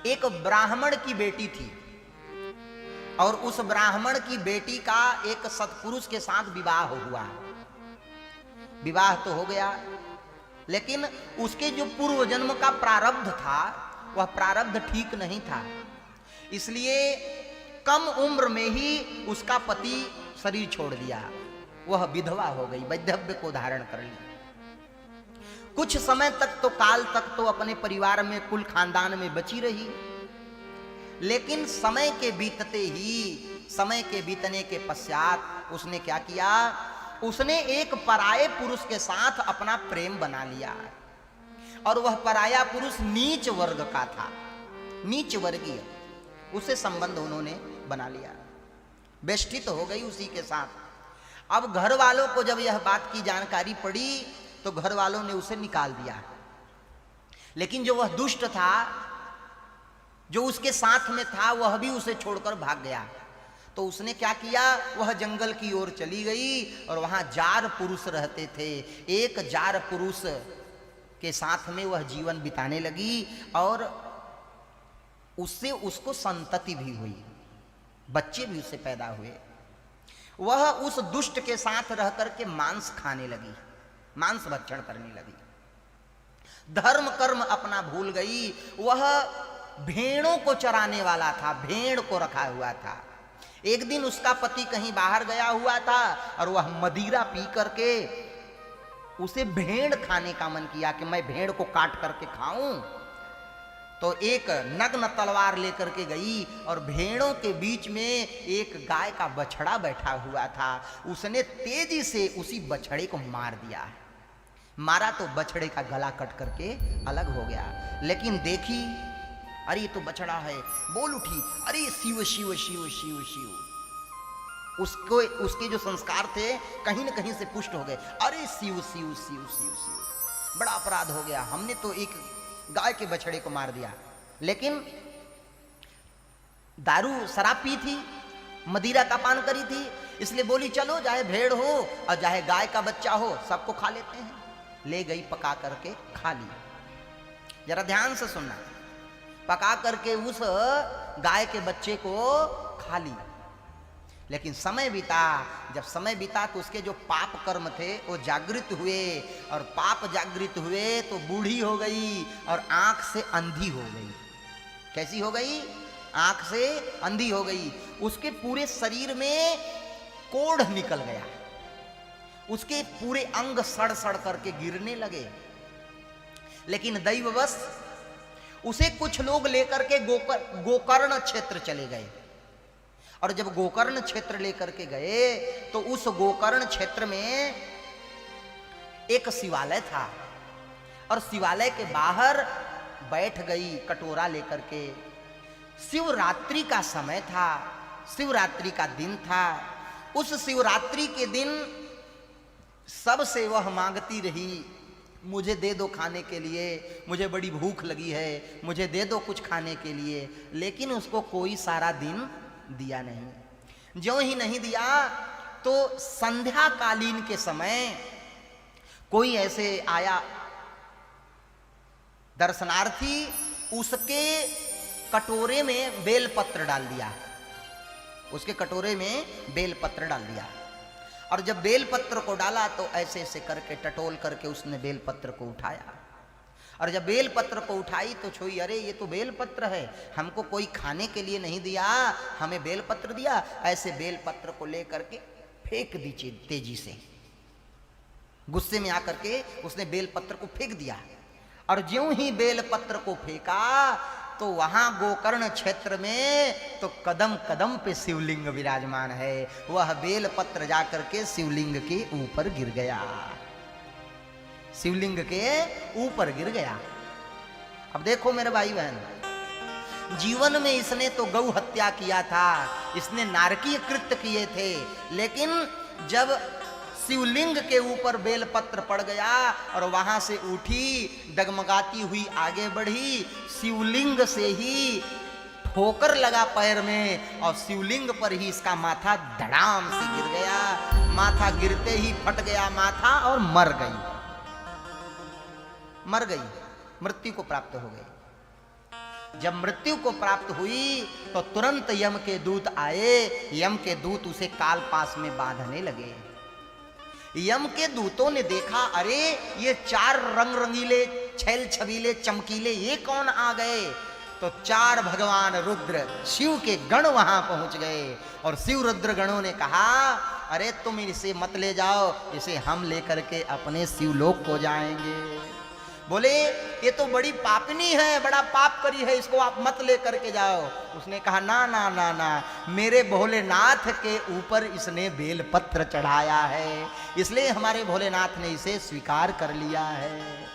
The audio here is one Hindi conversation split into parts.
एक ब्राह्मण की बेटी थी और उस ब्राह्मण की बेटी का एक सत्पुरुष के साथ विवाह हुआ। विवाह तो हो गया, लेकिन उसके जो पूर्व जन्म का प्रारब्ध था वह प्रारब्ध ठीक नहीं था, इसलिए कम उम्र में ही उसका पति शरीर छोड़ दिया। वह विधवा हो गई, वैधव्य को धारण कर ली। कुछ समय तक तो काल तक तो अपने परिवार में कुल खानदान में बची रही, लेकिन समय के बीतने के पश्चात उसने क्या किया, उसने एक पराये पुरुष के साथ अपना प्रेम बना लिया। और वह पराया पुरुष नीच वर्ग का था, नीच वर्गीय, उससे संबंध उन्होंने बना लिया, बेष्टित हो गई उसी के साथ। अब घर वालों को जब यह बात की जानकारी पड़ी तो घर वालों ने उसे निकाल दिया। लेकिन जो वह दुष्ट था, जो उसके साथ में था, वह भी उसे छोड़कर भाग गया। तो उसने क्या किया, वह जंगल की ओर चली गई और वहां जार पुरुष रहते थे। एक जार पुरुष के साथ में वह जीवन बिताने लगी और उससे उसको संतति भी हुई, बच्चे भी उससे पैदा हुए। वह उस दुष्ट के साथ रह करके मांस खाने लगी, मांस भक्षण करने लगी, धर्म कर्म अपना भूल गई। वह भेड़ों को चराने वाला था, भेड़ को रखा हुआ था। एक दिन उसका पति कहीं बाहर गया हुआ था और वह मदिरा पी करके उसे भेड़ खाने का मन किया कि मैं भेड़ को काट करके खाऊं। तो एक नग्न तलवार लेकर के गई और भेड़ों के बीच में एक गाय का बछड़ा बैठा हुआ था। उसने तेजी से उसी बछड़े को मार दिया। मारा तो बछड़े का गला कट करके अलग हो गया। लेकिन देखी, अरे ये तो बछड़ा है, बोल उठी, अरे शिव शिव शिव शिव शिव। उसको उसके जो संस्कार थे कहीं न कहीं से पुष्ट हो गए। अरे शिव शिव शिव शिव शिव, बड़ा अपराध हो गया, हमने तो एक गाय के बछड़े को मार दिया। लेकिन दारू शराब पी थी, मदिरा का पान करी थी, इसलिए बोली चलो चाहे भेड़ हो और चाहे गाय का बच्चा हो सबको खा लेते हैं। ले गई, पका करके खा ली। जरा ध्यान से सुनना, पका करके उस गाय के बच्चे को खा ली। लेकिन समय बीता, जब समय बीता तो उसके जो पाप कर्म थे वो जागृत हुए, और पाप जागृत हुए तो बूढ़ी हो गई और आंख से अंधी हो गई। कैसी हो गई? आंख से अंधी हो गई। उसके पूरे शरीर में कोढ़ निकल गया, उसके पूरे अंग सड़ सड़ करके गिरने लगे। लेकिन दैववश उसे कुछ लोग लेकर के गोकर्ण क्षेत्र चले गए। और जब गोकर्ण क्षेत्र लेकर के गए तो उस गोकर्ण क्षेत्र में एक शिवालय था, और शिवालय के बाहर बैठ गई कटोरा लेकर के। शिवरात्रि का समय था, शिवरात्रि का दिन था। उस शिवरात्रि के दिन सबसे वह मांगती रही, मुझे दे दो खाने के लिए, मुझे बड़ी भूख लगी है, मुझे दे दो कुछ खाने के लिए। लेकिन उसको कोई सारा दिन दिया नहीं। ज्यों ही नहीं दिया तो संध्या कालीन के समय कोई ऐसे आया दर्शनार्थी, उसके कटोरे में बेलपत्र डाल दिया, उसके कटोरे में बेलपत्र डाल दिया। और जब बेलपत्र को डाला तो ऐसे ऐसे करके टटोल करके उसने बेलपत्र को उठाया। और जब बेलपत्र को उठाई तो छोई, अरे ये तो बेलपत्र है, हमको कोई खाने के लिए नहीं दिया, हमें बेलपत्र दिया। ऐसे बेलपत्र को लेकर के फेंक दी तेजी से, गुस्से में आकर के उसने बेलपत्र को फेंक दिया। और ज्यों ही बेलपत्र को फेंका तो वहां गोकर्ण क्षेत्र में तो कदम कदम पे शिवलिंग विराजमान है। वह बेलपत्र जाकर के शिवलिंग के ऊपर गिर गया, शिवलिंग के ऊपर गिर गया। अब देखो मेरे भाई बहन, जीवन में इसने तो गौ हत्या किया था, इसने नारकीय कृत्य किए थे, लेकिन जब शिवलिंग के ऊपर बेलपत्र पड़ गया और वहां से उठी, डगमगाती हुई आगे बढ़ी, शिवलिंग से ही ठोकर लगा पैर में और शिवलिंग पर ही इसका माथा धड़ाम से गिर गया। माथा गिरते ही फट गया माथा और मर गई, मर गई, मृत्यु को प्राप्त हो गई। जब मृत्यु को प्राप्त हुई तो तुरंत यम के दूत आए। यम के दूत उसे काल पास में बांधने लगे। यम के दूतों ने देखा, अरे ये 4 रंग रंगीले, छैल छबीले, चमकीले, ये कौन आ गए? तो 4 भगवान रुद्र शिव के गण वहां पहुंच गए और शिव रुद्र गणों ने कहा, अरे तुम इसे मत ले जाओ, इसे हम लेकर के अपने शिवलोक को जाएंगे। बोले ये तो बड़ी पापनी है, बड़ा पाप करी है, इसको आप मत ले करके जाओ। उसने कहा ना ना ना ना, मेरे भोलेनाथ के ऊपर इसने बेलपत्र चढ़ाया है, इसलिए हमारे भोलेनाथ ने इसे स्वीकार कर लिया है।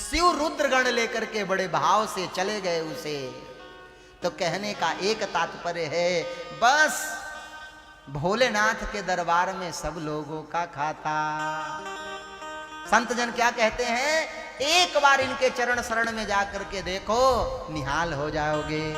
शिव रुद्रगण लेकर के बड़े भाव से चले गए उसे। तो कहने का एक तात्पर्य है, बस भोलेनाथ के दरबार में सब लोगों का खाता। संत जन क्या कहते हैं, एक बार इनके चरण शरण में जाकर के देखो, निहाल हो जाओगे।